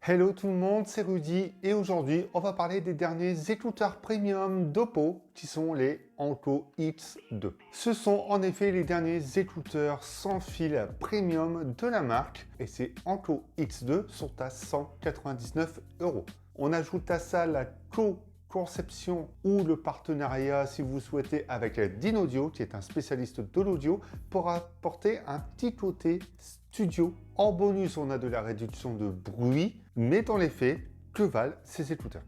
Hello tout le monde, c'est Rudy et aujourd'hui on va parler des derniers écouteurs premium d'Oppo qui sont les Enco X2. Ce sont en effet les derniers écouteurs sans fil premium de la marque et ces Enco X2 sont à 199 €. On ajoute à ça la co-conception ou le partenariat si vous souhaitez avec Dynaudio qui est un spécialiste de l'audio pour apporter un petit côté studio. En bonus, on a de la réduction de bruit, mais dans les faits, que valent ces écouteurs?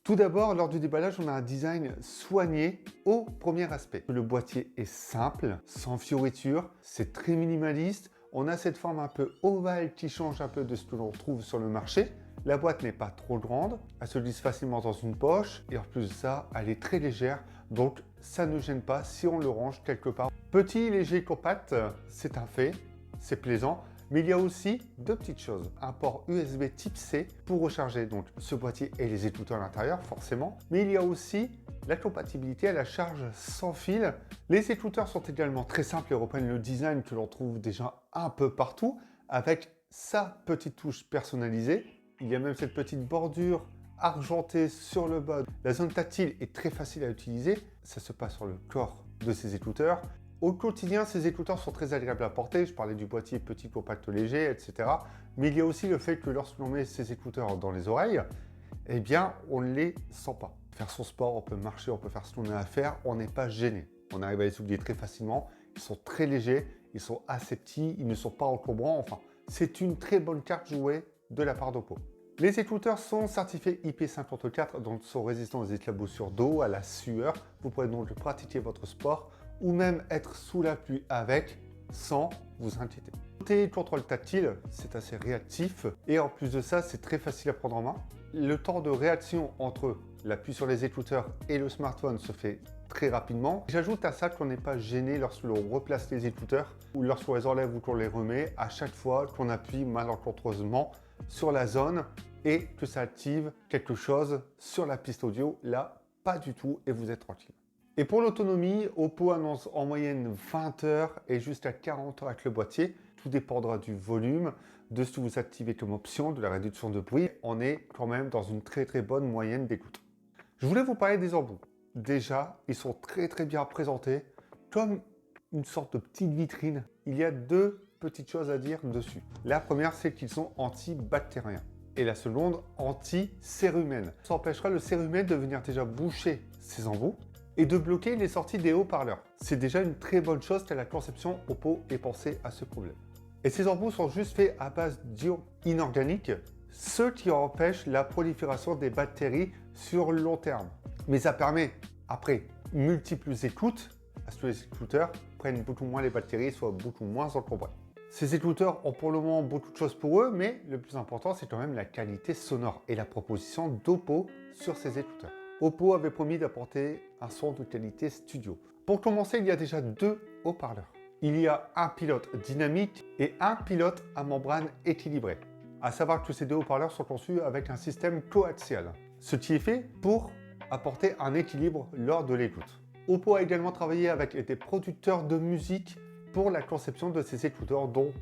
Tout d'abord, lors du déballage, on a un design soigné au premier aspect. Le boîtier est simple, sans fioritures, c'est très minimaliste. On a cette forme un peu ovale qui change un peu de ce que l'on trouve sur le marché. La boîte n'est pas trop grande, elle se glisse facilement dans une poche et en plus de ça, elle est très légère, donc ça ne gêne pas si on le range quelque part. Petit, léger, compact, c'est un fait, c'est plaisant. Mais il y a aussi deux petites choses. Un port USB type C pour recharger donc ce boîtier et les écouteurs à l'intérieur, forcément. Mais il y a aussi la compatibilité à la charge sans fil. Les écouteurs sont également très simples et reprennent le design que l'on trouve déjà un peu partout, avec sa petite touche personnalisée. Il y a même cette petite bordure argentée sur le bas. La zone tactile est très facile à utiliser. Ça se passe sur le corps de ces écouteurs. Au quotidien, ces écouteurs sont très agréables à porter. Je parlais du boîtier petit, compact, léger, etc. Mais il y a aussi le fait que lorsque l'on met ces écouteurs dans les oreilles, eh bien, on ne les sent pas. Faire son sport, on peut marcher, on peut faire ce qu'on a à faire, on n'est pas gêné. On arrive à les oublier très facilement. Ils sont très légers, ils sont assez petits, ils ne sont pas encombrants. Enfin, c'est une très bonne carte jouée de la part d'Oppo. Les écouteurs sont certifiés IP54, donc sont résistants aux éclaboussures d'eau, à la sueur. Vous pourrez donc pratiquer votre sport ou même être sous la pluie avec sans vous inquiéter. Côté contrôle tactile, c'est assez réactif et en plus de ça, c'est très facile à prendre en main. Le temps de réaction entre l'appui sur les écouteurs et le smartphone se fait très rapidement. J'ajoute à ça qu'on n'est pas gêné lorsque l'on replace les écouteurs ou lorsqu'on les enlève ou qu'on les remet à chaque fois qu'on appuie malencontreusement sur la zone et que ça active quelque chose sur la piste audio. Là, pas du tout et vous êtes tranquille. Et pour l'autonomie, Oppo annonce en moyenne 20 heures et jusqu'à 40 heures avec le boîtier. Tout dépendra du volume, de ce que vous activez comme option, de la réduction de bruit. On est quand même dans une très bonne moyenne d'écoute. Je voulais vous parler des embouts. Déjà, ils sont très bien présentés, comme une sorte de petite vitrine. Il y a deux petites choses à dire dessus. La première, c'est qu'ils sont antibactériens. Et la seconde, anti-cérumène. Ça empêchera le cérumen de venir déjà boucher ces embouts et de bloquer les sorties des haut-parleurs. C'est déjà une très bonne chose que la conception Oppo ait pensé à ce problème. Et ces embouts sont juste faits à base d'ions inorganiques, ce qui empêche la prolifération des bactéries sur le long terme. Mais ça permet, après multiples écoutes, à ce que les écouteurs prennent beaucoup moins les bactéries et soient beaucoup moins encombrés. Ces écouteurs ont pour le moment beaucoup de choses pour eux, mais le plus important, c'est quand même la qualité sonore et la proposition d'Oppo sur ces écouteurs. Oppo avait promis d'apporter un son de qualité studio. Pour commencer, il y a déjà deux haut-parleurs. Il y a un pilote dynamique et un pilote à membrane équilibrée. À savoir que ces deux haut-parleurs sont conçus avec un système coaxial, ce qui est fait pour apporter un équilibre lors de l'écoute. Oppo a également travaillé avec des producteurs de musique pour la conception de ces écouteurs, dont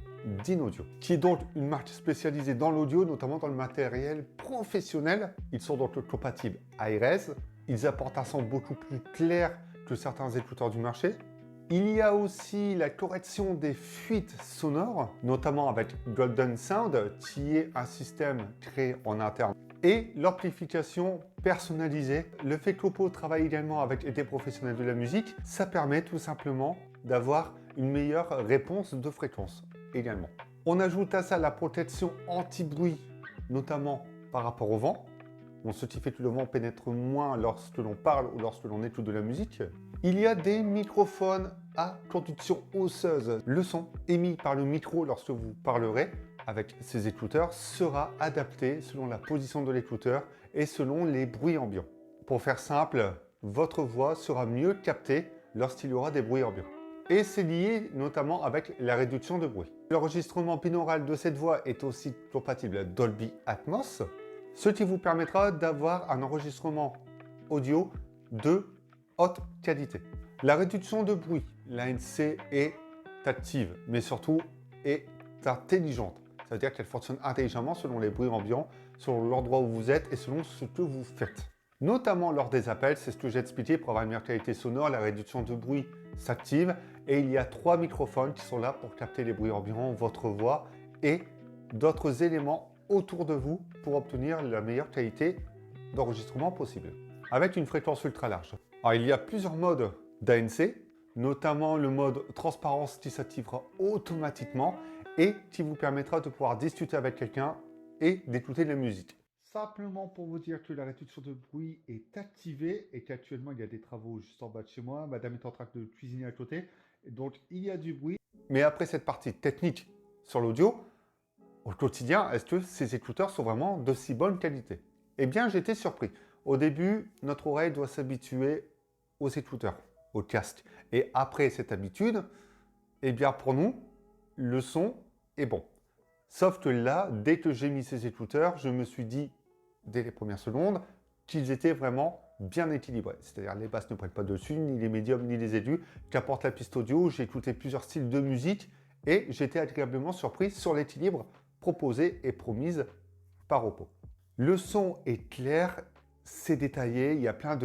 Dynaudio, qui est donc une marque spécialisée dans l'audio, notamment dans le matériel professionnel. Ils sont donc compatibles iRes, ils apportent un son beaucoup plus clair que certains écouteurs du marché. Il y a aussi la correction des fuites sonores, notamment avec Golden Sound, qui est un système créé en interne, et l'amplification personnalisée. Le fait qu'Oppo travaille également avec des professionnels de la musique, ça permet tout simplement d'avoir une meilleure réponse de fréquence également. On ajoute à ça la protection anti-bruit, notamment par rapport au vent. Ce qui fait que le vent pénètre moins lorsque l'on parle ou lorsque l'on écoute de la musique. Il y a des microphones à conduction osseuse. Le son émis par le micro lorsque vous parlerez avec ces écouteurs sera adapté selon la position de l'écouteur et selon les bruits ambiants. Pour faire simple, votre voix sera mieux captée lorsqu'il y aura des bruits ambiants. Et c'est lié notamment avec la réduction de bruit. L'enregistrement binaural de cette voix est aussi compatible Dolby Atmos, ce qui vous permettra d'avoir un enregistrement audio de haute qualité. La réduction de bruit, l'ANC est active, mais surtout est intelligente. Ça veut dire qu'elle fonctionne intelligemment selon les bruits ambiants, selon l'endroit où vous êtes et selon ce que vous faites. Notamment lors des appels, c'est ce que j'ai expliqué, pour avoir une meilleure qualité sonore, la réduction de bruit s'active et il y a 3 microphones qui sont là pour capter les bruits ambiants, votre voix et d'autres éléments autour de vous pour obtenir la meilleure qualité d'enregistrement possible. Avec une fréquence ultra large. Alors, il y a plusieurs modes d'ANC, notamment le mode transparence qui s'activera automatiquement et qui vous permettra de pouvoir discuter avec quelqu'un et d'écouter de la musique. Simplement pour vous dire que la réduction de bruit est activée et qu'actuellement il y a des travaux juste en bas de chez moi. Madame est en train de cuisiner à côté, donc il y a du bruit. Mais après cette partie technique sur l'audio, au quotidien, est-ce que ces écouteurs sont vraiment de si bonne qualité? Eh bien, j'étais surpris. Au début, notre oreille doit s'habituer aux écouteurs, au casque. Et après cette habitude, eh bien pour nous, le son est bon. Sauf que là, dès que j'ai mis ces écouteurs, je me suis dit, dès les premières secondes, qu'ils étaient vraiment bien équilibrés. C'est-à-dire les basses ne prennent pas dessus, ni les médiums, ni les aigus. Qu'apporte la piste audio, j'ai écouté plusieurs styles de musique et j'étais agréablement surpris sur l'équilibre proposé et promise par Oppo. Le son est clair, c'est détaillé, il y a plein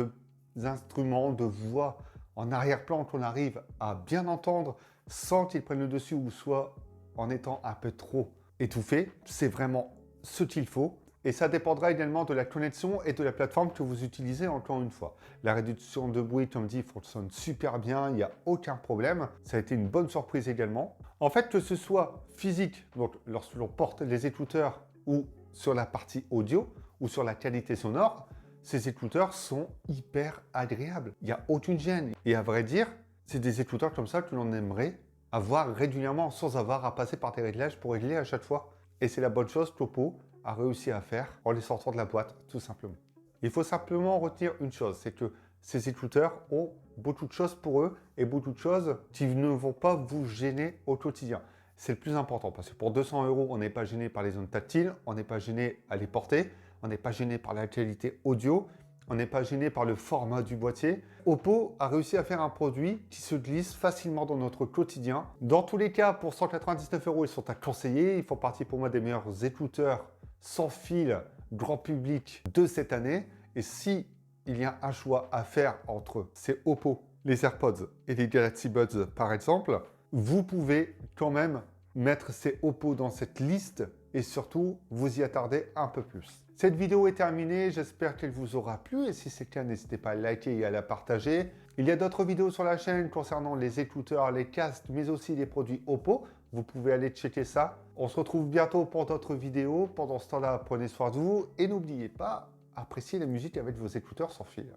d'instruments, de voix en arrière-plan qu'on arrive à bien entendre sans qu'ils prennent le dessus ou soit en étant un peu trop étouffé. C'est vraiment ce qu'il faut. Et ça dépendra également de la connexion et de la plateforme que vous utilisez encore une fois. La réduction de bruit, comme dit, fonctionne super bien, il n'y a aucun problème. Ça a été une bonne surprise également. En fait, que ce soit physique, donc lorsque l'on porte les écouteurs ou sur la partie audio ou sur la qualité sonore, ces écouteurs sont hyper agréables. Il n'y a aucune gêne. Et à vrai dire, c'est des écouteurs comme ça que l'on aimerait avoir régulièrement sans avoir à passer par des réglages pour régler à chaque fois. Et c'est la bonne chose qu'Oppo a réussi à faire en les sortant de la boîte, tout simplement. Il faut simplement retenir une chose, c'est que ces écouteurs ont beaucoup de choses pour eux et beaucoup de choses qui ne vont pas vous gêner au quotidien. C'est le plus important parce que pour 200 €, on n'est pas gêné par les zones tactiles, on n'est pas gêné à les porter, on n'est pas gêné par la qualité audio, on n'est pas gêné par le format du boîtier. Oppo a réussi à faire un produit qui se glisse facilement dans notre quotidien. Dans tous les cas, pour 199 €, ils sont à conseiller. Ils font partie pour moi des meilleurs écouteurs sans fil grand public de cette année. Et si il y a un choix à faire entre ces Oppo, les AirPods et les Galaxy Buds par exemple, vous pouvez quand même mettre ces Oppo dans cette liste et surtout vous y attarder un peu plus. Cette vidéo est terminée, j'espère qu'elle vous aura plu et si c'est le cas, n'hésitez pas à liker et à la partager. Il y a d'autres vidéos sur la chaîne concernant les écouteurs, les casques, mais aussi les produits Oppo. Vous pouvez aller checker ça. On se retrouve bientôt pour d'autres vidéos. Pendant ce temps-là, prenez soin de vous et n'oubliez pas, appréciez la musique avec vos écouteurs sans fil.